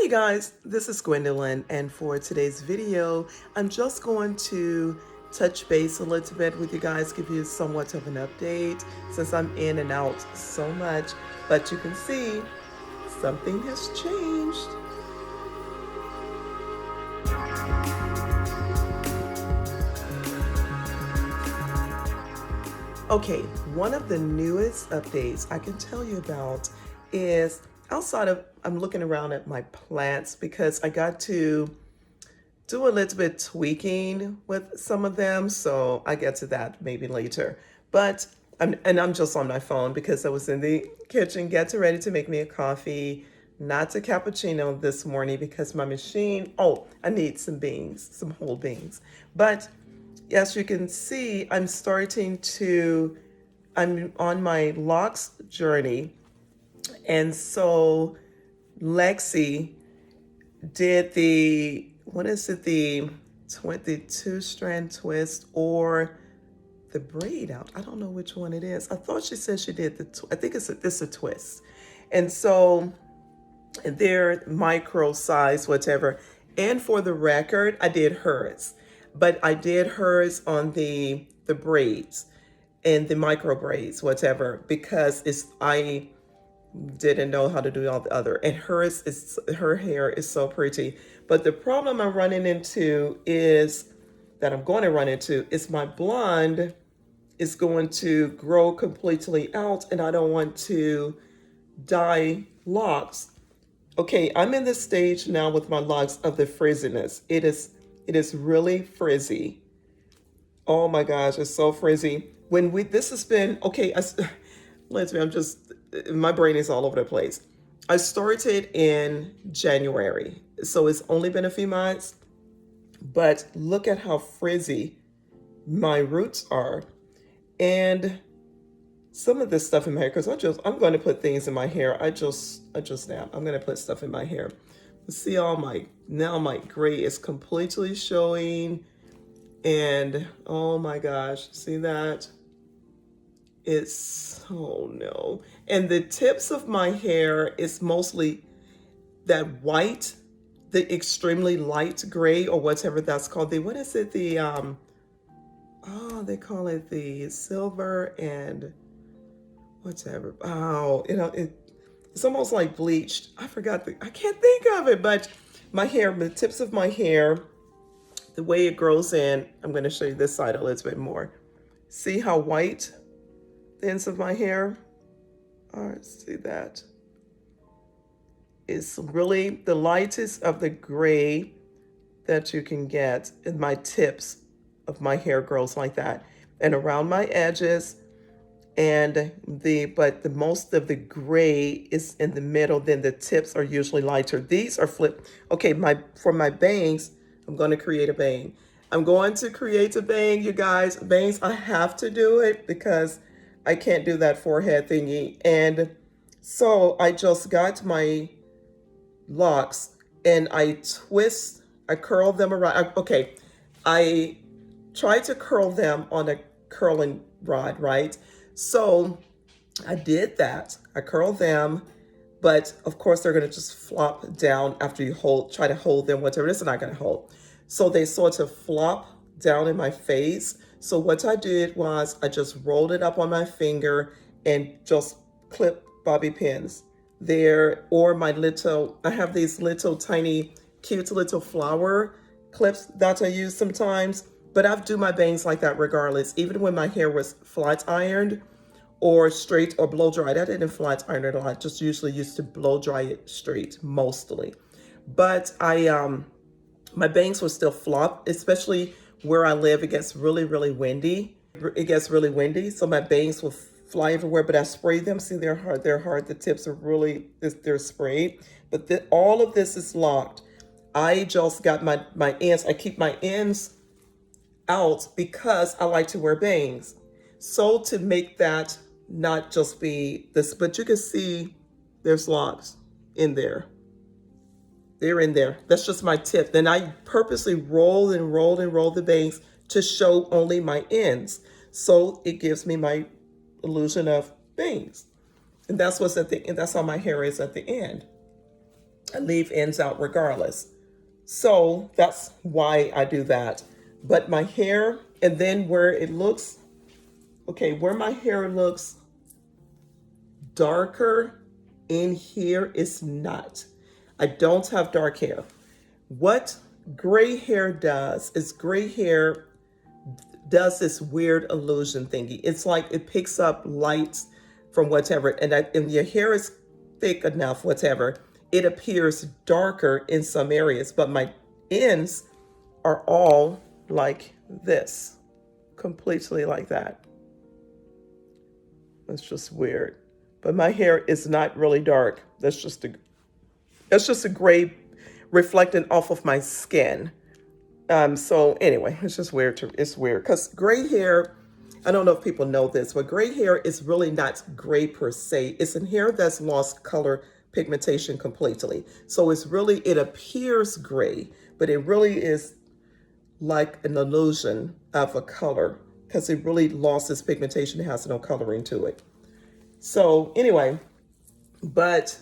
Hi you guys, this is Gwendolyn, and for today's video, I'm just going to touch base a little bit with you guys, give you somewhat of an update since I'm in and out so much, but you can see something has changed. Okay, one of the newest updates I can tell you about is outside of, I'm looking around at my plants because I got to do a little bit tweaking with some of them, so I get to that maybe later. But I'm just on my phone because I was in the kitchen getting ready to make me a coffee, not a cappuccino this morning because my machine, oh, I need some beans, some whole beans. But as you can see, I'm on my locks journey. And so Lexi did what is it, the 22 strand twist or the braid out. I don't know which one it is. I thought she said she did I think it's a twist. And so they're micro size, whatever. And for the record, I did hers, but I did hers on the braids and the micro braids, whatever, because I didn't know how to do all the other. And her hair is so pretty. But the problem I'm going to run into is my blonde is going to grow completely out, and I don't want to dye locks. Okay, I'm in this stage now with my locks of the frizziness. It is really frizzy. Oh my gosh, it's so frizzy. This has been, okay, I'm just, my brain is all over the place. I started in January, so it's only been a few months, but look at how frizzy my roots are. And some of this stuff in my hair, because I'm going to put things in my hair. I just snap. I'm going to put stuff in my hair. See now my gray is completely showing. And oh my gosh, see that? Oh no. And the tips of my hair is mostly that white, the extremely light gray or whatever that's called. What is it? They call it the silver and whatever. Oh, it's almost like bleached. I can't think of it, but the tips of my hair, the way it grows in, I'm going to show you this side a little bit more. See how white the ends of my hair are? See that? It's really the lightest of the gray that you can get, and my tips of my hair grows like that. And around my edges, but the most of the gray is in the middle, then the tips are usually lighter. These are flipped. Okay, for my bangs, I'm going to create a bang. I'm going to create a bang, you guys. Bangs, I have to do it because I can't do that forehead thingy. And so I just got my locks and I curl them around. Okay, I tried to curl them on a curling rod, right? So I did that. I curled them, but of course they're going to just flop down after you try to hold them, whatever it is, not going to hold. So they sort of flop down in my face. So what I did was I just rolled it up on my finger and just clip bobby pins there, or I have these little tiny, cute little flower clips that I use sometimes, but I do my bangs like that regardless, even when my hair was flat ironed or straight or blow dried. I didn't flat iron it a lot, just usually used to blow dry it straight mostly. But my bangs will still flop, especially where I live. It gets really, really windy. So my bangs will fly everywhere, but I spray them. See, they're hard. The tips are they're sprayed. But all of this is locked. I just got my ends. I keep my ends out because I like to wear bangs. So to make that not just be this, but you can see there's locks in there. They're in there. That's just my tip. Then I purposely roll the bangs to show only my ends. So it gives me my illusion of bangs. And that's how my hair is at the end. I leave ends out regardless. So that's why I do that. But my hair, and then where it looks, okay, where my hair looks darker in here is not. I don't have dark hair. What gray hair does is gray hair does this weird illusion thingy. It's like it picks up lights from whatever, and your hair is thick enough, whatever, it appears darker in some areas, but my ends are all like this, completely like that. It's just weird. But my hair is not really dark. That's just a gray reflecting off of my skin. So anyway, it's just weird. It's weird because gray hair, I don't know if people know this, but gray hair is really not gray per se. It's in hair that's lost color pigmentation completely. So it appears gray, but it really is like an illusion of a color because it really lost its pigmentation. It has no coloring to it. So anyway, but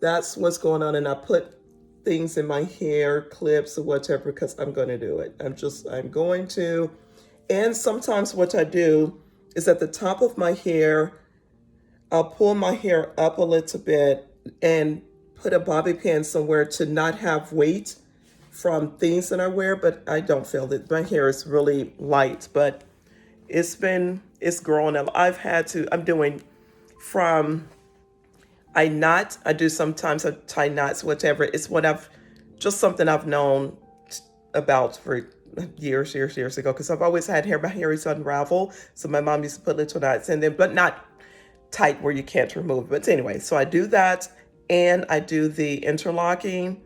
that's what's going on. And I put things in my hair, clips or whatever, because I'm going to do it. I'm going to. And sometimes what I do is at the top of my hair, I'll pull my hair up a little bit and put a bobby pin somewhere to not have weight from things that I wear, but I don't feel that my hair is really light, but it's growing. I'm doing from, I do sometimes I tie knots, whatever. It's something I've known about for years ago, because I've always had hair. My hair is unravel, so my mom used to put little knots in them, but not tight where you can't remove it. But anyway, so I do that, and I do the interlocking.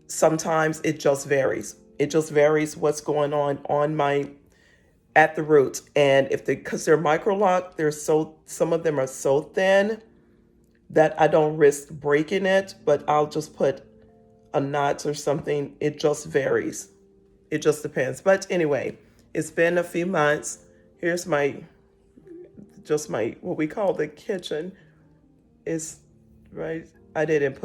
Sometimes it just varies. It just varies what's going on at the root. And because they're microlock, some of them are so thin that I don't risk breaking it, but I'll just put a knot or something. It just varies. It just depends. But anyway, it's been a few months. Here's my what we call the kitchen is right. I didn't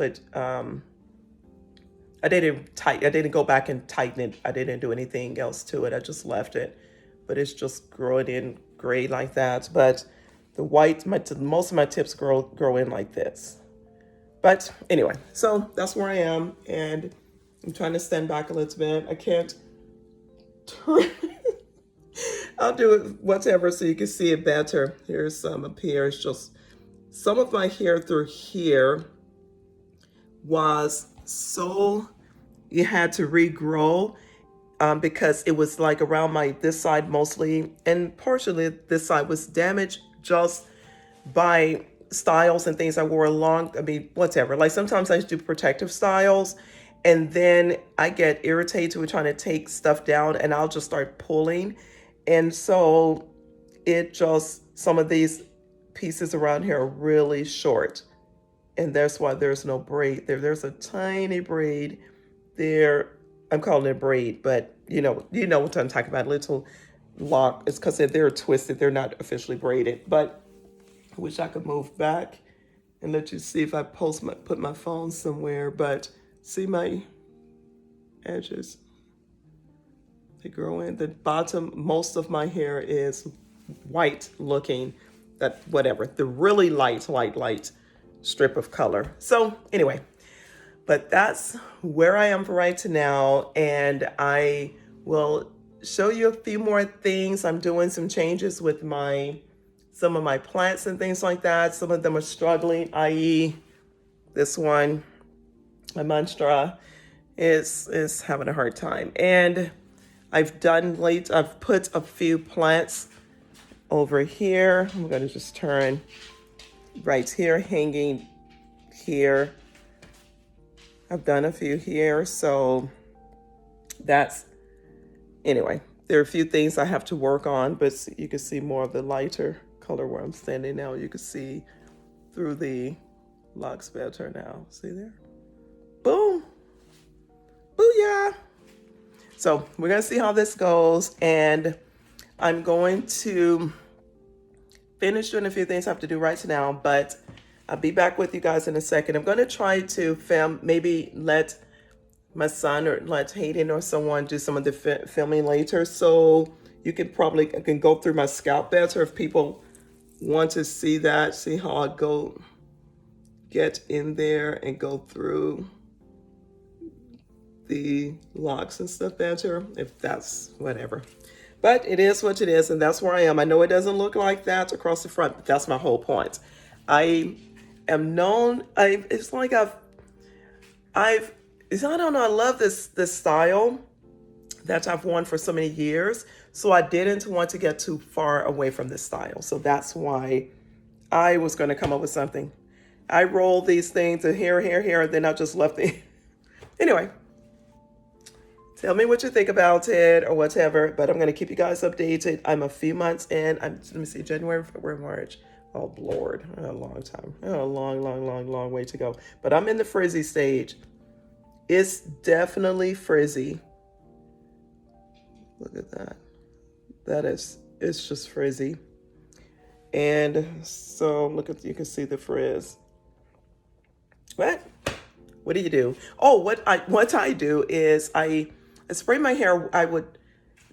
go back and tighten it. I didn't do anything else to it. I just left it, but it's just growing in gray like that. But the white, most of my tips grow in like this. But anyway, so that's where I am, and I'm trying to stand back a little bit. I can't turn. I'll do it whatever so you can see it better. Here's some up here. It's just some of my hair through here was so you had to regrow because it was like around this side mostly, and partially this side was damaged just by styles and things I wore along. I mean, whatever. Like sometimes I do protective styles, and then I get irritated with trying to take stuff down, and I'll just start pulling. And so some of these pieces around here are really short. And that's why there's no braid there. There's a tiny braid there. I'm calling it a braid, but you know what I'm talking about. Little lock. It's because they're twisted. They're not officially braided. But I wish I could move back and let you see if I put my phone somewhere. But see my edges. They grow in. The bottom, most of my hair is white looking. The really light strip of color. So anyway, but that's where I am for right now. And I will show you a few more things. I'm doing some changes with some of my plants and things like that. Some of them are struggling, i.e. this one, my Monstra, is having a hard time. And I've put a few plants over here. I'm going to just turn right here, hanging here. I've done a few here. So anyway, there are a few things I have to work on, but you can see more of the lighter color where I'm standing now. You can see through the locks better now. See there? Boom. Booyah. So we're going to see how this goes, and I'm going to finish doing a few things I have to do right now, but I'll be back with you guys in a second. I'm going to try to film, maybe let my son or let Hayden or someone do some of the filming later, so you can go through my scalp better if people want to see that, see how I get in there and go through the locks and stuff better, if that's whatever. But it is what it is, and that's where I am. I know it doesn't look like that across the front, but that's my whole point. I am known. It's like I don't know. I love this style that I've worn for so many years. So I didn't want to get too far away from this style. So that's why I was going to come up with something. I roll these things to here, and then I just left it. Anyway, tell me what you think about it or whatever. But I'm going to keep you guys updated. I'm a few months in. Let me see, January, February, March. Oh, Lord, a long time. A long way to go. But I'm in the frizzy stage. It's definitely frizzy. Look at that. It's just frizzy. And so you can see the frizz. What do you do? Oh, what I do is I spray my hair. I would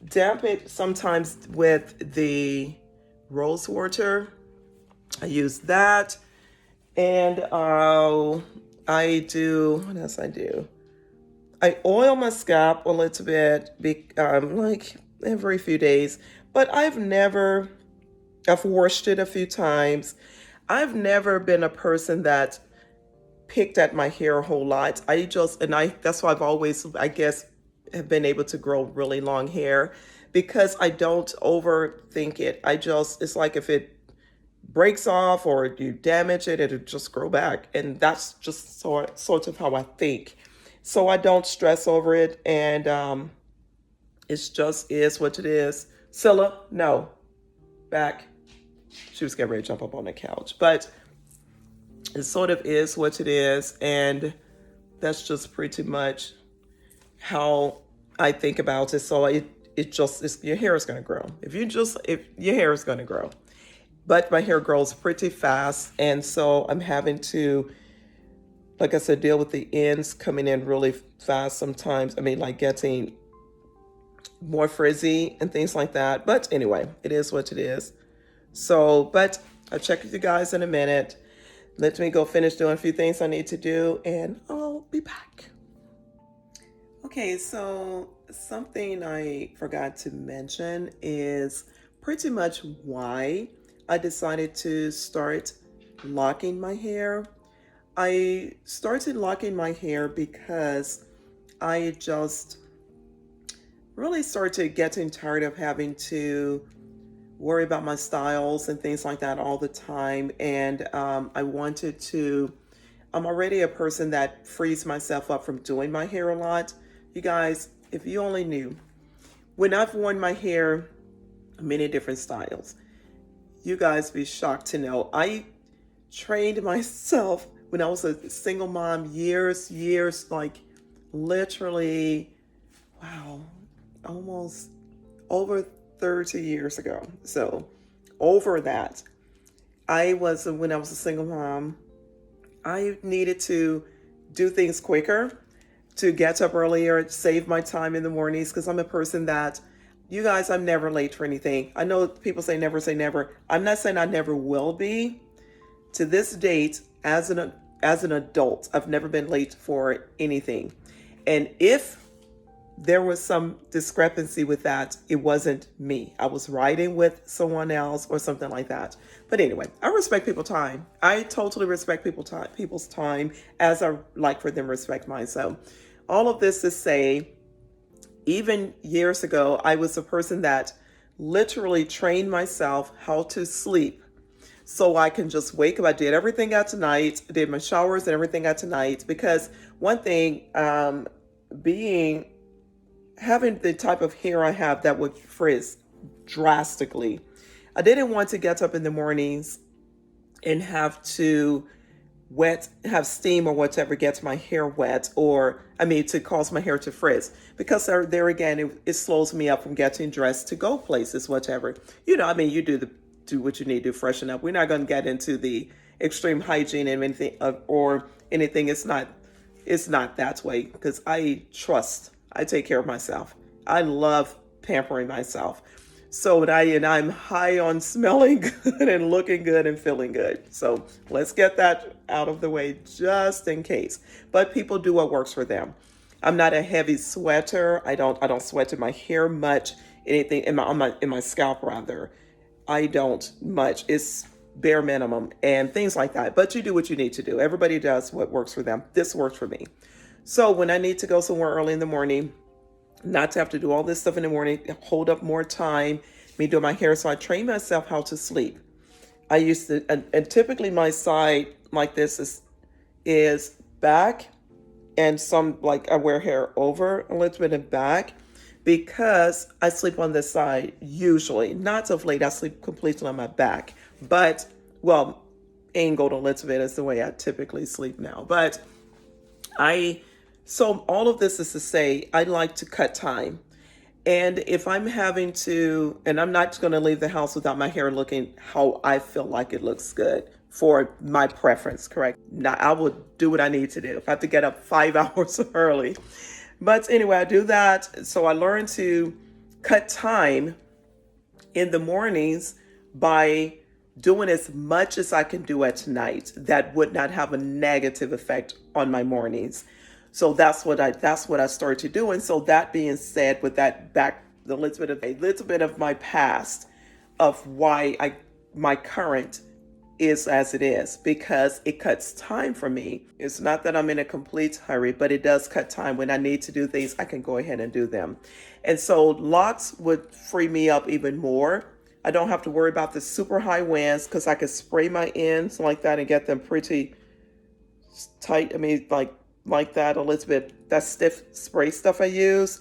damp it sometimes with the rose water. I use that. And I do, what else I do? I oil my scalp a little bit, like every few days, but I've washed it a few times. I've never been a person that picked at my hair a whole lot. That's why I've always, I guess, have been able to grow really long hair, because I don't overthink it. It's like if it breaks off or you damage it, it'll just grow back. And that's just sort of how I think. So I don't stress over it, and it's just is what it is. Scylla, no. Back. She was getting ready to jump up on the couch. But it sort of is what it is, and that's just pretty much how I think about it. So your hair is going to grow. If your hair is going to grow. But my hair grows pretty fast, and so I'm having to, like I said, deal with the ends coming in really fast sometimes. I mean, like getting more frizzy and things like that. But anyway, it is what it is. So, but I'll check with you guys in a minute. Let me go finish doing a few things I need to do, and I'll be back. Okay, so something I forgot to mention is pretty much why I decided to start locking my hair. I started locking my hair because I just really started getting tired of having to worry about my styles and things like that all the time. And I'm already a person that frees myself up from doing my hair a lot. You guys, if you only knew, when I've worn my hair many different styles, you guys be shocked to know I trained myself when I was a single mom years, like literally, wow, almost over 30 years ago. So over that, when I was a single mom, I needed to do things quicker, to get up earlier, save my time in the mornings, because I'm a person that, you guys, I'm never late for anything. I know people say never say never. I'm not saying I never will be. To this date, as an adult, I've never been late for anything. And if there was some discrepancy with that, it wasn't me. I was riding with someone else or something like that. But anyway, I respect people's time. I totally respect people's time, as I like for them to respect mine. So all of this to say, even years ago, I was a person that literally trained myself how to sleep so I can just wake up. I did everything at night, did my showers and everything at night, because one thing, having the type of hair I have that would frizz drastically, I didn't want to get up in the mornings and have to have steam or whatever gets my hair wet, to cause my hair to frizz, because there again, it slows me up from getting dressed to go places, whatever. You do what you need to freshen up. We're not going to get into the extreme hygiene and anything or anything. It's not that way because I take care of myself. I love pampering myself. So I'm high on smelling good and looking good and feeling good. So let's get that out of the way just in case. But people do what works for them. I'm not a heavy sweater. I don't sweat in my hair much. Anything in my scalp rather. I don't much. It's bare minimum and things like that. But you do what you need to do. Everybody does what works for them. This works for me. So when I need to go somewhere early in the morning, not to have to do all this stuff in the morning, hold up more time, me doing my hair. So I train myself how to sleep. I used to, and typically my side like this is back, and some like I wear hair over a little bit in back because I sleep on this side usually. Not of late, I sleep completely on my back, but well, angled a little bit is the way I typically sleep now. But so all of this is to say, I like to cut time. And if I'm having to, and I'm not going to leave the house without my hair looking how I feel like it looks good for my preference, correct? Now, I will do what I need to do. If I have to get up 5 hours early. But anyway, I do that. So I learned to cut time in the mornings by doing as much as I can do at night that would not have a negative effect on my mornings. So that's what I started to do. And so that being said, with that back a little bit of my past of why my current is as it is, because it cuts time for me. It's not that I'm in a complete hurry, but it does cut time. When I need to do things, I can go ahead and do them. And so locks would free me up even more. I don't have to worry about the super high winds because I could spray my ends like that and get them pretty tight. I mean, like that a little bit. That stiff spray stuff I use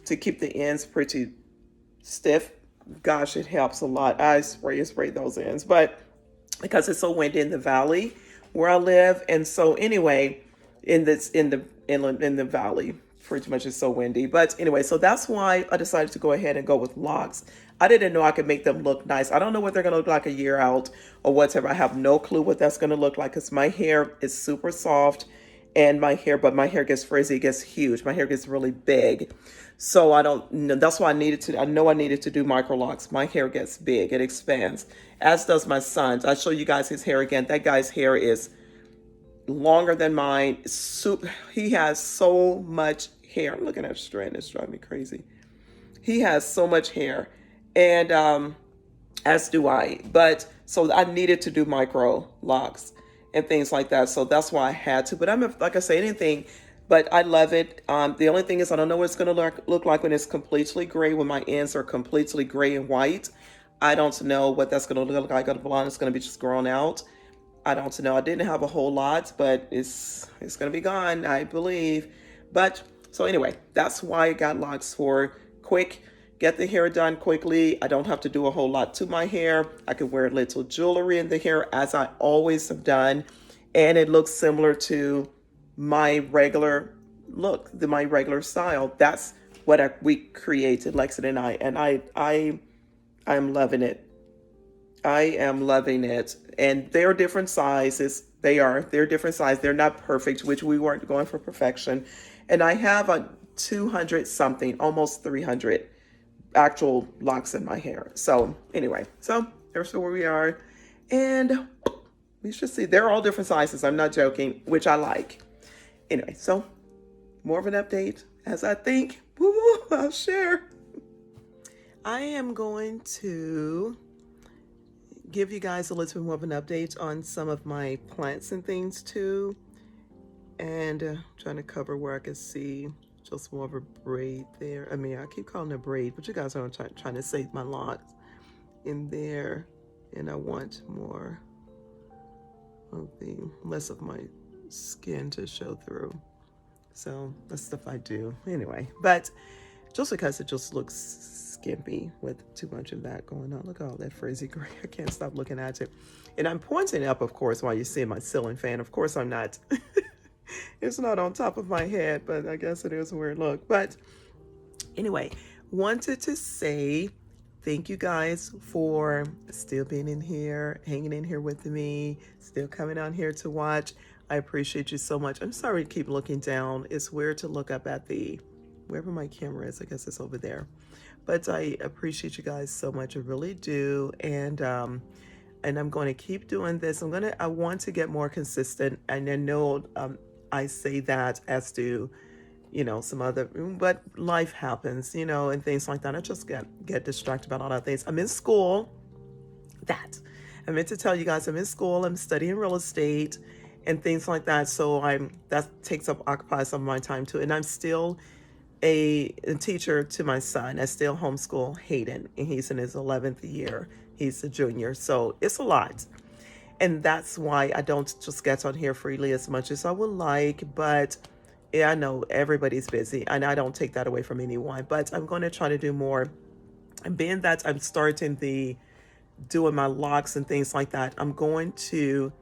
to keep the ends pretty stiff. Gosh, it helps a lot. I spray those ends, but because it's so windy in the valley where I live, and so anyway, in the valley, pretty much it's so windy. But anyway, so that's why I decided to go ahead and go with locks. I didn't know I could make them look nice. I don't know what they're gonna look like a year out or whatever. I have no clue what that's gonna look like because my hair is super soft and but my hair gets frizzy, it gets huge. My hair gets really big. So I don't know. That's why I needed to do microlocks. My hair gets big, it expands, as does my son's. I'll show you guys his hair again. That guy's hair is longer than mine. He has so much hair. I'm looking at a strand, it's driving me crazy. He has so much hair, and as do I. But so I needed to do micro locks and things like that. So that's why I had to. But like I say, anything. But I love it. The only thing is I don't know what it's going to look like when it's completely gray, when my ends are completely gray and white. I don't know what that's going to look like on the blonde. It's going to be just grown out. I don't know. I didn't have a whole lot, but it's going to be gone, I believe. But so anyway, that's why I got locks for quick. Get the hair done quickly. I don't have to do a whole lot to my hair. I can wear little jewelry in the hair as I always have done. And it looks similar to my regular look, my regular style. That's what we created, Lexi and I. And I'm loving it. I am loving it. And they're different sizes. They're different sizes. They're not perfect, which we weren't going for perfection. And I have a 200 something, almost 300 actual locks in my hair. So anyway, so there's where we are. And we should see, they're all different sizes. I'm not joking, which I like. Anyway, so more of an update as I think. Woo, I'll share. I am going to give you guys a little bit more of an update on some of my plants and things too. And trying to cover where I can see just more of a braid there. I mean, I keep calling it a braid, but you guys are trying to save my locks in there. And I want more of less of my skin to show through. So that's stuff I do anyway. But just because it just looks skimpy with too much of that going on. Look at all that frizzy gray. I can't stop looking at it. And I'm pointing up, of course, while you see my ceiling fan. Of course, I'm not. It's not on top of my head, but I guess it is a weird look. But anyway, wanted to say thank you guys for still being in here, hanging in here with me, still coming on here to watch. I appreciate you so much. I'm sorry to keep looking down. It's weird to look up at the, wherever my camera is, I guess it's over there. But I appreciate you guys so much. I really do. And I'm going to keep doing this. I want to get more consistent. And I know I say that as do, some other, but life happens, and things like that. I just get distracted about all that things. I'm in school. That I meant to tell you guys, I'm in school. I'm studying real estate and things like that. So that occupies some of my time too. And I'm still a teacher to my son. I still homeschool Hayden, and he's in his 11th year. He's a junior, so it's a lot. And that's why I don't just get on here freely as much as I would like. But yeah, I know everybody's busy, and I don't take that away from anyone. But I'm going to try to do more. And being that I'm starting doing my locks and things like that, I'm going to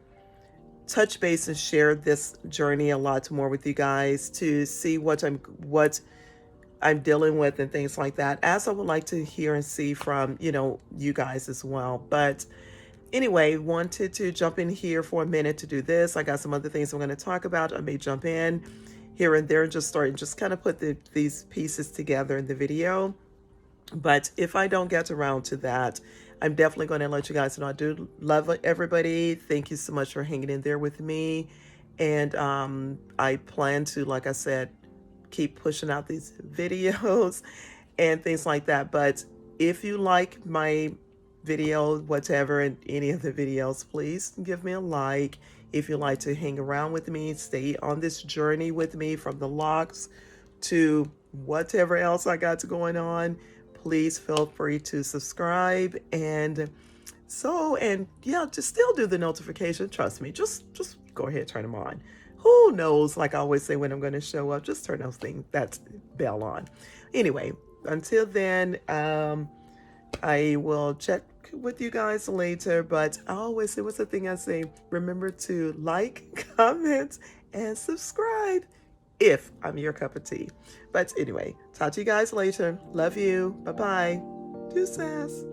touch base and share this journey a lot more with you guys to see what I'm dealing with and things like that, as I would like to hear and see from, you guys as well. But anyway, wanted to jump in here for a minute to do this. I got some other things I'm going to talk about. I may jump in here and there and just kind of put these pieces together in the video. But if I don't get around to that, I'm definitely going to let you guys know. I do love everybody. Thank you so much for hanging in there with me. And I plan to, like I said, keep pushing out these videos and things like that. But if you like my video, whatever, and any of the videos, please give me a like. If you like to hang around with me, stay on this journey with me from the locks to whatever else I got going on, please feel free to subscribe. And yeah, just still do the notification. Trust me, just go ahead, turn them on. Who knows, like I always say, when I'm going to show up, just turn that bell on. Anyway, until then, I will check with you guys later. But I always say, what's the thing I say? Remember to like, comment, and subscribe if I'm your cup of tea. But anyway, talk to you guys later. Love you. Bye-bye. Deuces.